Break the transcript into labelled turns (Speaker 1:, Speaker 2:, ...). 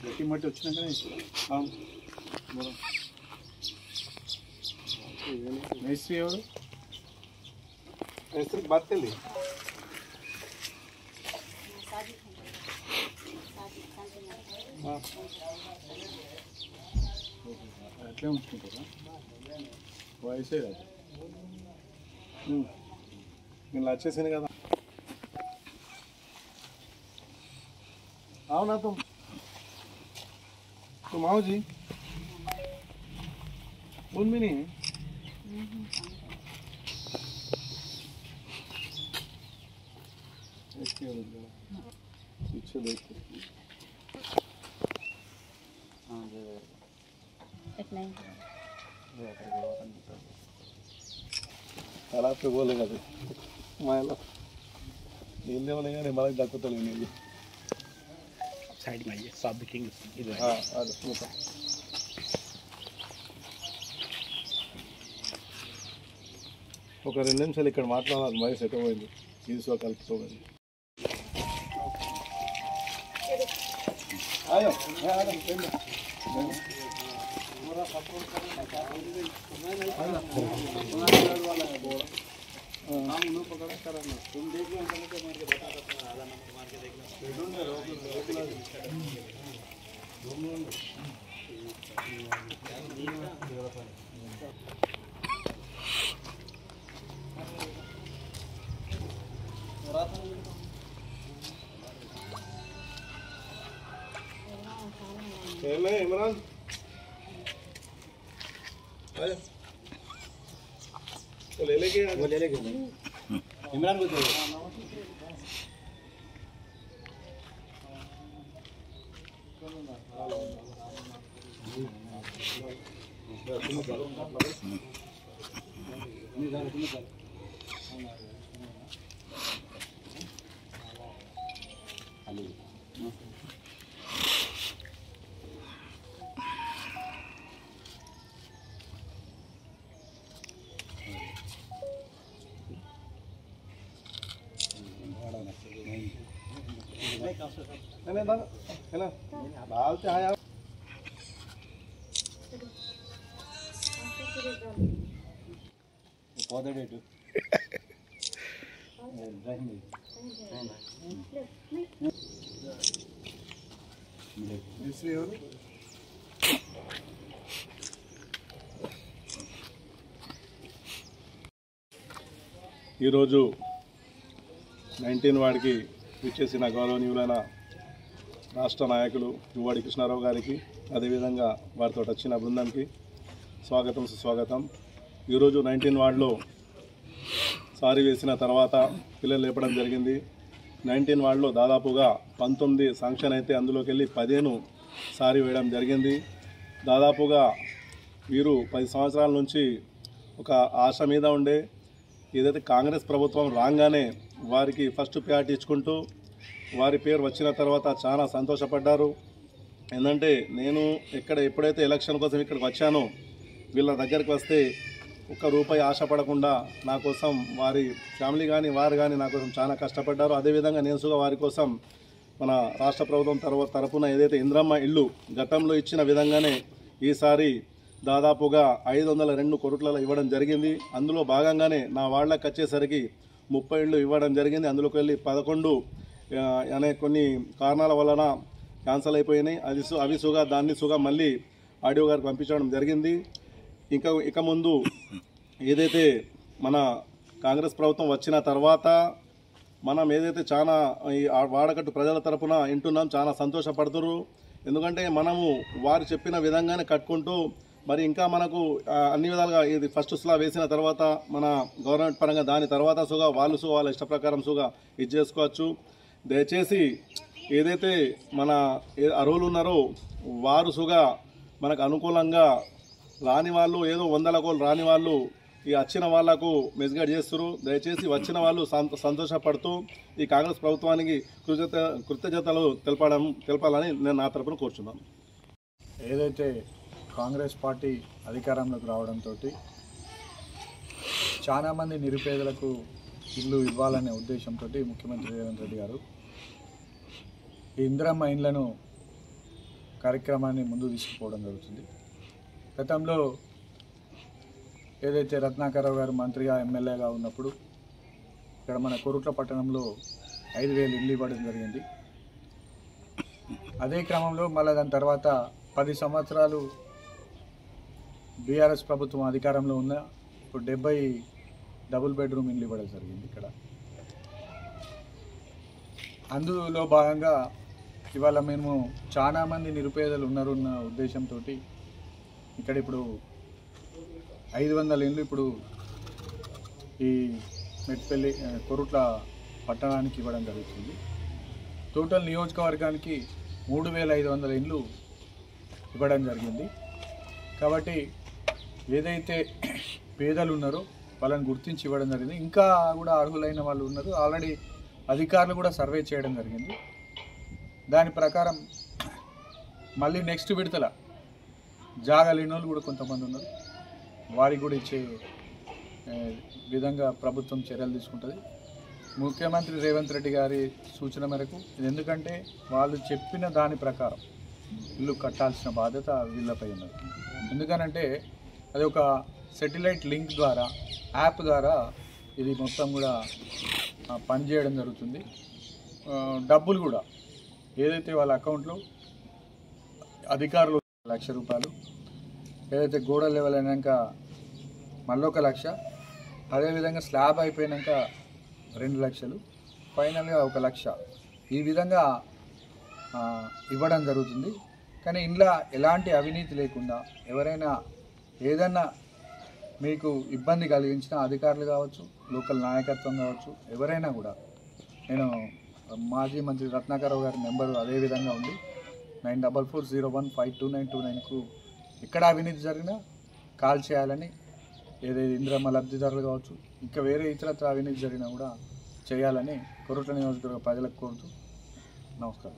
Speaker 1: గట్టి మట్టి వచ్చినాకనే మేస్త్రి ఎవరు మేస్త్రికి బతకెళ్ళి అట్లే ఉంచుకుంటారా వయసే కదా నేను వచ్చేసాను కదా అవునా तो माओ जी बोल में नहीं है पीछे देख खराब पे बोलेगा तो मायला नींदे वाले यार हमारा डॉक्टर तो लेने लिए
Speaker 2: साइड में आइए सब बुकिंग इधर
Speaker 1: हाँ आ जाओ ఒక 2 నిమిషాలు ఇక్కడ మాట్లాడాలి మరి సెట్ అవ్వండి తీసుకో కలుపుకోవాలి ఆయో ఆడం పెండి पूरा सपोर्ट करना वाला है बोला हम उन्हें पकड़ा करना तुम देख लो अंकल को मार के बता दो आधा नंबर मार के देख लो ढूंढ ले रोक लो इमरान तो ले लेके वो ले लेके इमरान को दे नहीं दादा है ना बाल से आया पौधे डेट दूसरी और ఈ రోజు 19 వార్డుకి విచ్చేసిన గౌరవనీయులైన రాష్ట్ర నాయకులు యువ్వాడి కృష్ణారావు గారికి అదేవిధంగా వారితో వచ్చిన బృందానికి స్వాగతం సుస్వాగతం. ఈరోజు 19 వార్డులో సారి వేసిన తర్వాత పిల్లలు లేపడం జరిగింది. 19 వార్డులో దాదాపుగా 19 శాంక్షన్ అయితే అందులోకి వెళ్ళి 15 సారి వేయడం జరిగింది. దాదాపుగా వీరు 10 సంవత్సరాల నుంచి ఒక ఆశ మీద ఉండే ఏదైతే కాంగ్రెస్ ప్రభుత్వం రాగానే వారికి ఫస్ట్ ప్రయారిటీ ఇచ్చుకుంటూ వారి పేరు వచ్చిన తర్వాత చాలా సంతోషపడ్డారు. ఏంటంటే నేను ఎప్పుడైతే ఎలక్షన్ కోసం ఇక్కడికి వచ్చానో వీళ్ళ దగ్గరికి వస్తే ఒక్క రూపాయి ఆశపడకుండా నా కోసం వారి ఫ్యామిలీ కానీ వారు కానీ నా కోసం చాలా కష్టపడ్డారు. అదేవిధంగా నేను కూడా వారి కోసం మన రాష్ట్ర ప్రభుత్వం తరపున ఏదైతే ఇంద్రమ్మ ఇల్లు గతంలో ఇచ్చిన విధంగానే ఈసారి దాదాపుగా 502 కోట్లలో ఇవ్వడం జరిగింది. అందులో భాగంగానే నా వాళ్ళకి వచ్చేసరికి 30 ఇళ్ళు ఇవ్వడం జరిగింది. అందులోకి వెళ్ళి 11 అనే కొన్ని కారణాల వలన క్యాన్సల్ అయిపోయినాయి. అవి సుగా దాన్ని సుగా మళ్ళీ ఆడియో గారికి పంపించడం జరిగింది. ఇక ముందు ఏదైతే మన కాంగ్రెస్ ప్రభుత్వం వచ్చిన తర్వాత మనం ఏదైతే చాలా ఈ వాడకట్టు ప్రజల తరపున వింటున్నాం, చాలా సంతోషపడుతున్నారు. ఎందుకంటే మనము వారు చెప్పిన విధంగానే కట్టుకుంటూ మరి ఇంకా మనకు అన్ని విధాలుగా ఇది ఫస్ట్ స్లాబ్ వేసిన తర్వాత మన గవర్నమెంట్ పరంగా దాని తర్వాత సుగా వాళ్ళ ఇష్ట ప్రకారం సుగా ఇది చేసుకోవచ్చు. దయచేసి ఏదైతే మన అర్హులు ఉన్నారో వారు సుగా మనకు అనుకూలంగా రాని వాళ్ళు ఏదో 100 కోళ్ళు రాని వాళ్ళు ఈ వచ్చిన వాళ్లకు మెస్గైడ్ చేస్తారు. దయచేసి వచ్చిన వాళ్ళు సంతోషపడుతూ ఈ కాంగ్రెస్ ప్రభుత్వానికి కృతజ్ఞతలు తెలపాలని నేను నా తరపున కోరుచున్నాను.
Speaker 3: ఏదైతే కాంగ్రెస్ పార్టీ అధికారంలోకి రావడంతో చాలామంది నిరుపేదలకు ఇల్లు ఇవ్వాలనే ఉద్దేశంతో ముఖ్యమంత్రి రేవంత్ రెడ్డి గారు ఈ ఇందిరమ్మ ఇండ్లను కార్యక్రమాన్ని ముందు తీసుకుపోవడం జరుగుతుంది. గతంలో ఏదైతే రత్నాకరరావు గారు మంత్రిగా ఎమ్మెల్యేగా ఉన్నప్పుడు ఇక్కడ మన కొరుట్ల పట్టణంలో 5,000 ఇల్లు ఇవ్వడం జరిగింది. అదే క్రమంలో మళ్ళీ దాని తర్వాత 10 సంవత్సరాలు బీఆర్ఎస్ ప్రభుత్వం అధికారంలో ఉన్న ఇప్పుడు 70 డబుల్ బెడ్రూమ్ ఇల్లు ఇవ్వడం జరిగింది. ఇక్కడ అందులో భాగంగా ఇవాళ మేము చాలామంది నిరుపేదలు ఉన్నారున్న ఉద్దేశంతో ఇక్కడ ఇప్పుడు 500 ఇళ్ళు ఇప్పుడు ఈ మెట్పల్లి కొరుట్ల పట్టణానికి ఇవ్వడం జరుగుతుంది. టోటల్ నియోజకవర్గానికి 3,500 ఇళ్ళు ఇవ్వడం జరిగింది. కాబట్టి ఏదైతే పేదలు ఉన్నారో వాళ్ళని గుర్తించి ఇవ్వడం జరిగింది. ఇంకా కూడా అర్హులైన వాళ్ళు ఉన్నారు. ఆల్రెడీ అధికారులు కూడా సర్వే చేయడం జరిగింది. దాని ప్రకారం మళ్ళీ నెక్స్ట్ విడతల జాగా లేని వాళ్ళు కూడా కొంతమంది ఉన్నారు. వారికి కూడా ఇచ్చే విధంగా ప్రభుత్వం చర్యలు తీసుకుంటుంది. ముఖ్యమంత్రి రేవంత్ రెడ్డి గారి సూచన మేరకు ఇది ఎందుకంటే వాళ్ళు చెప్పిన దాని ప్రకారం ఇల్లు కట్టాల్సిన బాధ్యత వీళ్ళపై ఉన్నది. ఎందుకనంటే అది ఒక సెటిలైట్ లింక్ ద్వారా యాప్ ద్వారా ఇది మొత్తం కూడా పనిచేయడం జరుగుతుంది. డబ్బులు కూడా ఏదైతే వాళ్ళ అకౌంట్లో అధికారులు 1,00,000 రూపాయలు, ఏదైతే గోడ లెవెల్ అయినాక మళ్ళీ 1,00,000, అదేవిధంగా స్లాబ్ అయిపోయినాక 2 లక్షలు, ఫైనల్గా 1,00,000 ఈ విధంగా ఇవ్వడం జరుగుతుంది. కానీ ఇంట్లో ఎలాంటి అవినీతి లేకుండా ఎవరైనా ఏదన్నా మీకు ఇబ్బంది కలిగించిన అధికారులు కావచ్చు, లోకల్ నాయకత్వం కావచ్చు, ఎవరైనా కూడా నేను మాజీ మంత్రి రత్నాకరరావు గారి నెంబరు అదేవిధంగా ఉంది 9440152929కు ఎక్కడ అవినీతి జరిగినా కాల్ చేయాలని, ఏదైతే ఇందిరమ్మ లబ్ధిదారులు కావచ్చు ఇంకా వేరే ఇతరత్ర అవినీతి జరిగినా కూడా చేయాలని కొరుట్ల నియోజకవర్గ ప్రజలకు కోరుతూ నమస్కారం.